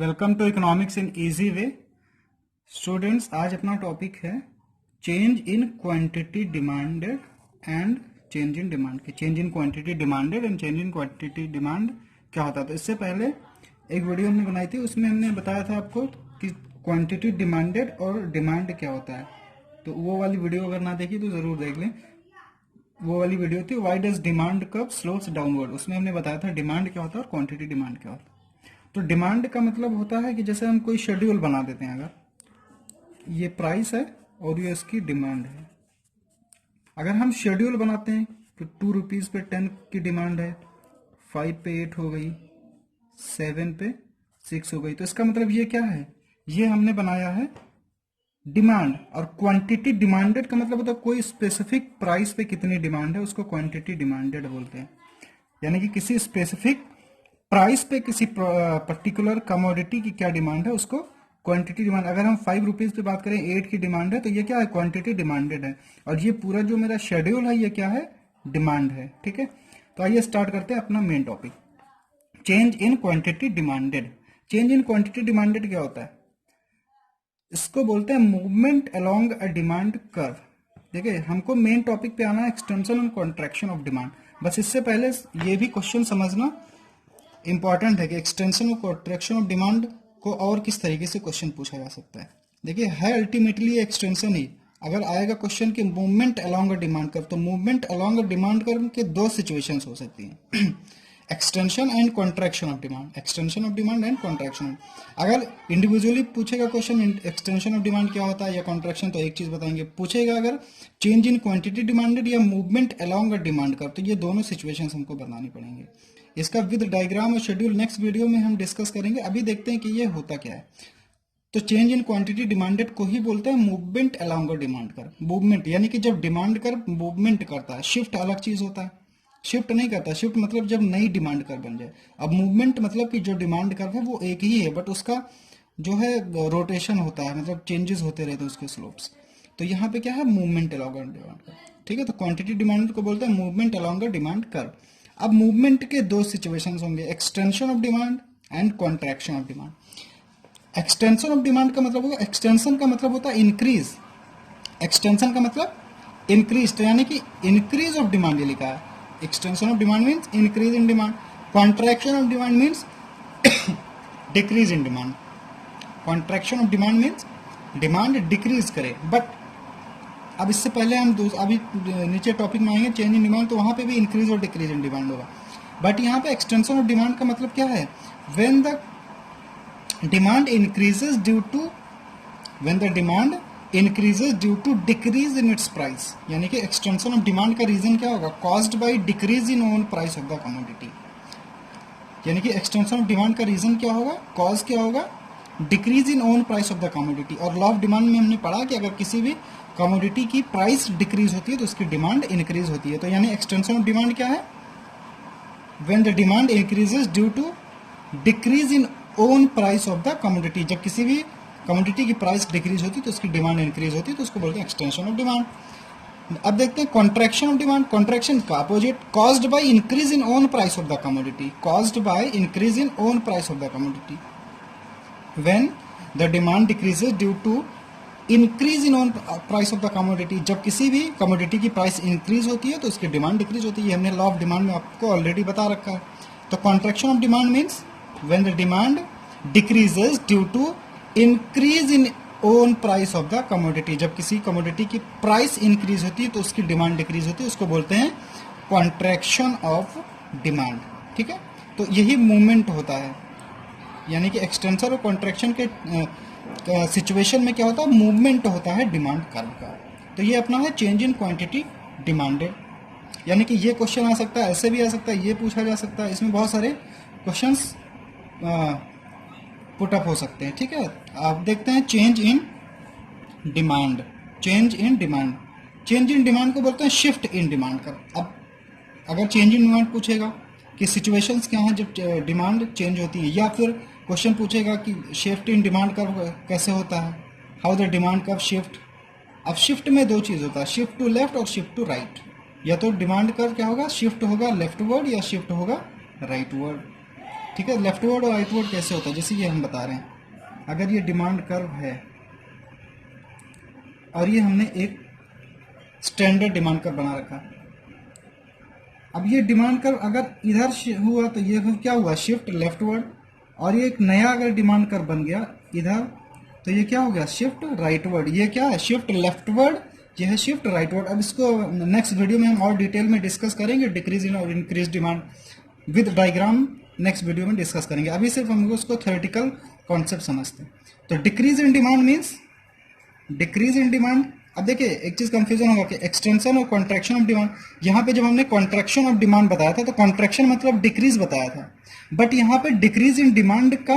Welcome to economics in easy way. Students, आज अपना topic है change in quantity demanded and change in demand. Change in quantity demanded and change in quantity demand क्या होता है। तो इससे पहले एक वीडियो हमने बनाई थी, उसमें हमने बताया था आपको कि क्वांटिटी डिमांडेड और डिमांड क्या होता है। तो वो वाली वीडियो अगर ना देखी तो ज़रूर देख लें। वो वाली वीडियो थी why does demand curve slopes downward. उसमें हमने बताया था डिमांड क्या होता है और क्वांटिटी डिमांड क्या होता है। तो डिमांड का मतलब होता है कि जैसे हम कोई शेड्यूल बना देते हैं, अगर ये प्राइस है और ये इसकी डिमांड है। अगर हम शेड्यूल बनाते हैं कि 2 रुपीज़ पे 10 की डिमांड है, 5 पे 8 हो गई, 7 पे 6 हो गई। तो इसका मतलब ये क्या है, ये हमने बनाया है डिमांड। और क्वांटिटी डिमांडेड का मतलब होता है कोई स्पेसिफिक प्राइस पे कितनी डिमांड है, उसको क्वांटिटी डिमांडेड बोलते हैं। यानी कि किसी स्पेसिफिक प्राइस पे किसी पर्टिकुलर कमोडिटी की क्या डिमांड है, उसको क्वांटिटी डिमांड। अगर हम 5 रुपीज़ पे बात करें, 8 की डिमांड है, तो ये क्या है, क्वांटिटी डिमांडेड है। और ये पूरा जो मेरा शेड्यूल है ये क्या है, डिमांड है। ठीक है, तो आइए स्टार्ट करते हैं अपना main topic, change in quantity demanded. Change in quantity demanded क्या होता है, इसको बोलते हैं movement along a demand curve. देखिए, हमको मेन टॉपिक पे आना है extension and contraction of demand. बस इससे पहले ये भी क्वेश्चन समझना इंपॉर्टेंट है कि एक्सटेंशन और कॉन्ट्रैक्शन ऑफ डिमांड को और किस तरीके से क्वेश्चन पूछा जा सकता है। देखिए, है अल्टीमेटली एक्सटेंशन ही। अगर आएगा क्वेश्चन कि movement along a demand curve, तो movement along a demand curve के दो सिचुएशंस हो सकती हैं extension and contraction of demand. Extension of demand and contraction. अगर इंडिविजुअली पूछेगा क्वेश्चन एक्सटेंशन ऑफ डिमांड क्या होता है या कॉन्ट्रैक्शन, तो एक चीज बताएंगे। पूछेगा अगर चेंज इन क्वांटिटी डिमांडेड या movement along a demand curve, तो ये दोनों सिचुएशंस हमको बतानी पड़ेंगे। इसका विद डायग्राम और शेड्यूल नेक्स्ट वीडियो में हम डिस्कस करेंगे। अभी देखते हैं कि ये होता क्या है। तो चेंज इन क्वांटिटी डिमांडेड को ही बोलते हैं movement along a demand curve. Movement यानी कि जब डिमांड कर्व मूवमेंट करता है। शिफ्ट अलग चीज होता है, शिफ्ट नहीं करता। शिफ्ट मतलब जब नई डिमांड कर्व बन जाए। अब मूवमेंट मतलब कि जो डिमांड कर्व है वो एक ही है, बट उसका जो है रोटेशन होता है, मतलब चेंजेस होते रहते हैं उसके स्लोप्स। तो यहाँ पे क्या है, movement along a demand curve. ठीक है, तो क्वांटिटी डिमांड को बोलते हैं movement along a demand curve. अब मूवमेंट के दो सिचुएशंस होंगे, extension of demand and contraction of demand. Extension of demand का मतलब होगा, एक्सटेंशन का मतलब होता है इंक्रीज। एक्सटेंशन का मतलब इंक्रीज, तो यानी कि इंक्रीज ऑफ डिमांड ये लिखा है। Extension of demand means increase in demand. Contraction of demand means decrease in demand. Contraction of demand means demand decrease करे। बट अब इससे पहले हम अभी नीचे टॉपिक में आएंगे चेंज इन डिमांड, तो वहां पे भी इंक्रीज और डिक्रीज इन डिमांड होगा। बट यहाँ पे एक्सटेंशन ऑफ डिमांड का मतलब क्या है, when the demand increases due to increases due to decrease in its price। यानी कि एक्सटेंशन ऑफ डिमांड का रीजन क्या होगा, caused by decrease in own price of the commodity. यानी कि एक्सटेंशन ऑफ डिमांड का रीजन क्या होगा, कॉज क्या होगा, decrease in own price of the commodity. और लॉ ऑफ डिमांड में हमने पढ़ा कि अगर किसी भी कमोडिटी की प्राइस डिक्रीज होती है तो उसकी डिमांड इंक्रीज होती है। तो यानी एक्सटेंशन ऑफ डिमांड क्या है, when the demand increases due to decrease in own price of the commodity. जब किसी भी कमोडिटी की प्राइस डिक्रीज होती है तो उसकी डिमांड इंक्रीज होती है, तो उसको बोलते हैं एक्सटेंशन ऑफ डिमांड। अब देखते हैं कॉन्ट्रैक्शन ऑफ डिमांड। कॉन्ट्रैक्शन का opposite, caused by increase in own price of the commodity. Caused by increase in own price of the commodity. When the demand decreases due to increase in own price of the commodity. जब किसी भी commodity की price increase होती है तो उसकी demand decrease होती है। हमने लॉ ऑफ डिमांड में आपको ऑलरेडी बता रखा है। तो contraction of demand means when the demand decreases due to increase in own price of the commodity. जब किसी कमोडिटी की प्राइस इंक्रीज होती है तो उसकी डिमांड डिक्रीज होती है, उसको बोलते हैं कॉन्ट्रैक्शन ऑफ डिमांड। ठीक है, तो यही मूवमेंट होता है। यानी कि एक्सटेंशन और कॉन्ट्रैक्शन के सिचुएशन में क्या होता है, मूवमेंट होता है डिमांड कर्व का। तो ये अपना है चेंज इन क्वांटिटी डिमांडेड। यानी कि ये क्वेश्चन आ सकता है, ऐसे भी आ सकता है, ये पूछा जा सकता है। इसमें बहुत सारे क्वेश्चंस पुटअप हो सकते हैं। ठीक है, आप देखते हैं change in demand. Change in demand, change in demand को बोलते हैं शिफ्ट इन डिमांड कर्व। अब अगर चेंज इन डिमांड पूछेगा कि सिचुएशंस क्या हैं जब डिमांड चेंज होती है, या फिर क्वेश्चन पूछेगा कि शिफ्ट इन डिमांड कर्व कैसे होता है, how the demand curve shift. अब शिफ्ट में दो चीज़ होता है, शिफ्ट टू लेफ्ट और शिफ्ट टू राइट। या तो डिमांड कर्व क्या होगा, शिफ्ट होगा लेफ्ट वर्ड या शिफ्ट होगा राइट वर्ड। ठीक है। लेफ्टवर्ड और राइटवर्ड कैसे होता है, जैसे ये हम बता रहे हैं, अगर ये डिमांड कर्व है और ये हमने एक स्टैंडर्ड डिमांड कर्व बना रखा, अब ये डिमांड कर्व अगर इधर हुआ तो ये क्या हुआ, शिफ्ट लेफ्टवर्ड, और ये एक नया अगर डिमांड कर्व बन गया इधर तो ये क्या हो गया, शिफ्ट राइटवर्ड। ये क्या है, शिफ्ट लेफ्टवर्ड, ये है शिफ्ट राइटवर्ड। अब इसको नेक्स्ट वीडियो में हम और डिटेल में डिस्कस करेंगे, डिक्रीज इन और increase demand with diagram next video में डिस्कस करेंगे। अभी सिर्फ हम उसको थ्योरेटिकल कॉन्सेप्ट समझते हैं। तो decrease in demand means, decrease in demand, अब देखिए एक चीज कंफ्यूजन होगा कि एक्सटेंशन और कॉन्ट्रैक्शन ऑफ डिमांड। यहाँ पे जब हमने कॉन्ट्रैक्शन ऑफ डिमांड बताया था तो कॉन्ट्रैक्शन मतलब डिक्रीज बताया था, बट यहाँ पे डिक्रीज इन डिमांड का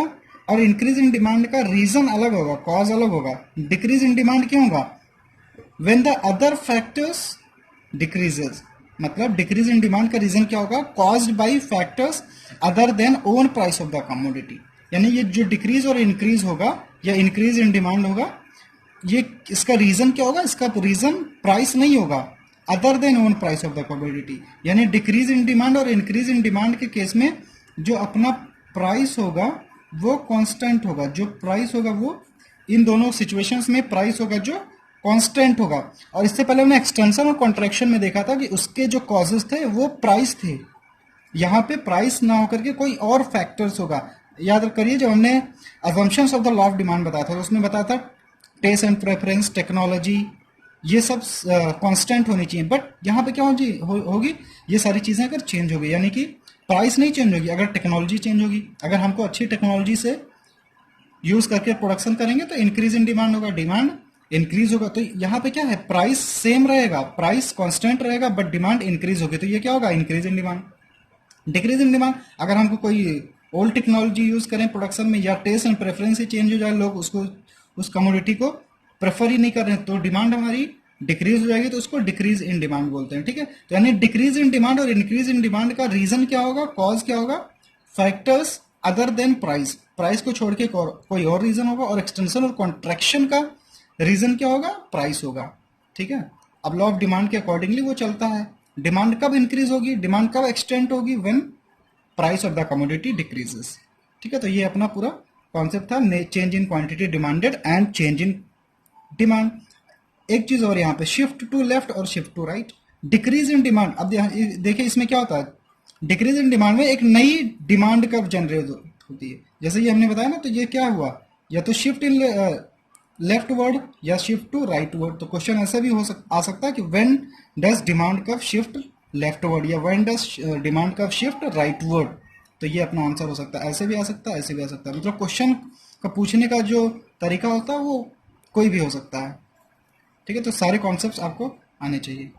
और इंक्रीज इन डिमांड का रीजन अलग होगा, कॉज अलग होगा। डिक्रीज इन डिमांड क्यों होगा, when the other factors decreases, मतलब डिक्रीज इन डिमांड का रीजन क्या होगा, caused bye factors other than own price of the commodity. यानी ये जो डिक्रीज और इंक्रीज होगा या इंक्रीज इन डिमांड होगा, ये इसका रीजन क्या होगा, इसका रीजन प्राइस नहीं होगा, other than own price of the commodity. यानी डिक्रीज इन डिमांड और इंक्रीज इन डिमांड के केस में जो अपना प्राइस होगा वो कांस्टेंट होगा, जो प्राइस होगा वो इन दोनों सिचुएशंस में प्राइस होगा जो कांस्टेंट होगा। और इससे पहले हमने एक्सटेंशन और कॉन्ट्रैक्शन में देखा था कि उसके जो कॉजेस थे वो प्राइस थे, यहाँ पे प्राइस ना होकर के कोई और फैक्टर्स होगा। याद करिए जब हमने assumptions of the law of demand बताया था तो उसमें बताया था टेस्ट एंड प्रेफरेंस, टेक्नोलॉजी, ये सब कांस्टेंट होनी चाहिए, बट यहाँ पे क्या होगी, ये सारी चीजें अगर चेंज होगी, यानी कि प्राइस नहीं चेंज होगी, अगर टेक्नोलॉजी चेंज होगी, अगर हमको अच्छी टेक्नोलॉजी से यूज करके प्रोडक्शन करेंगे तो इंक्रीज इन डिमांड होगा, डिमांड इंक्रीज होगा। तो यहाँ पे क्या है, प्राइस सेम रहेगा, प्राइस कांस्टेंट रहेगा, बट डिमांड इंक्रीज होगी, तो ये क्या होगा, increase in demand. Decrease in demand, अगर हमको कोई ओल्ड टेक्नोलॉजी यूज करें प्रोडक्शन में या टेस्ट एंड प्रेफरेंस ही चेंज हो जाए, लोग उसको उस कमोडिटी को प्रेफर ही नहीं कर रहे हैं, तो डिमांड हमारी डिक्रीज हो जाएगी, तो उसको डिक्रीज इन डिमांड बोलते हैं। ठीक है, तो यानी डिक्रीज इन डिमांड और इंक्रीज इन डिमांड का रीजन क्या होगा, कॉज क्या होगा, factors other than price, price को छोड़ के कोई और रीजन होगा, और एक्सटेंशन और कॉन्ट्रैक्शन का रीजन क्या होगा, प्राइस होगा। ठीक है, अब लॉ ऑफ डिमांड के अकॉर्डिंगली वो चलता है, डिमांड कब इंक्रीज होगी, डिमांड कब एक्सटेंड होगी, when price of the commodity decreases. ठीक है, तो ये अपना पूरा कॉन्सेप्ट था, change in quantity demanded and change in demand. एक चीज और यहाँ पे, शिफ्ट टू लेफ्ट और shift to right, decrease in demand. अब देखिए इसमें क्या होता है, डिक्रीज इन डिमांड में एक नई डिमांड कर्व जनरेट होती है, जैसे ये हमने बताया ना, तो ये क्या हुआ, या तो शिफ्ट इन लेफ्ट वर्ड या शिफ्ट टू राइट वर्ड। तो क्वेश्चन ऐसा भी आ सकता है कि when does demand curve shift leftward या when does demand curve shift rightward. तो ये अपना आंसर हो सकता है, ऐसे भी आ सकता है, ऐसे भी आ सकता है। मतलब क्वेश्चन का पूछने का जो तरीका होता है वो कोई भी हो सकता है। ठीक है, तो सारे कॉन्सेप्ट्स आपको आने चाहिए।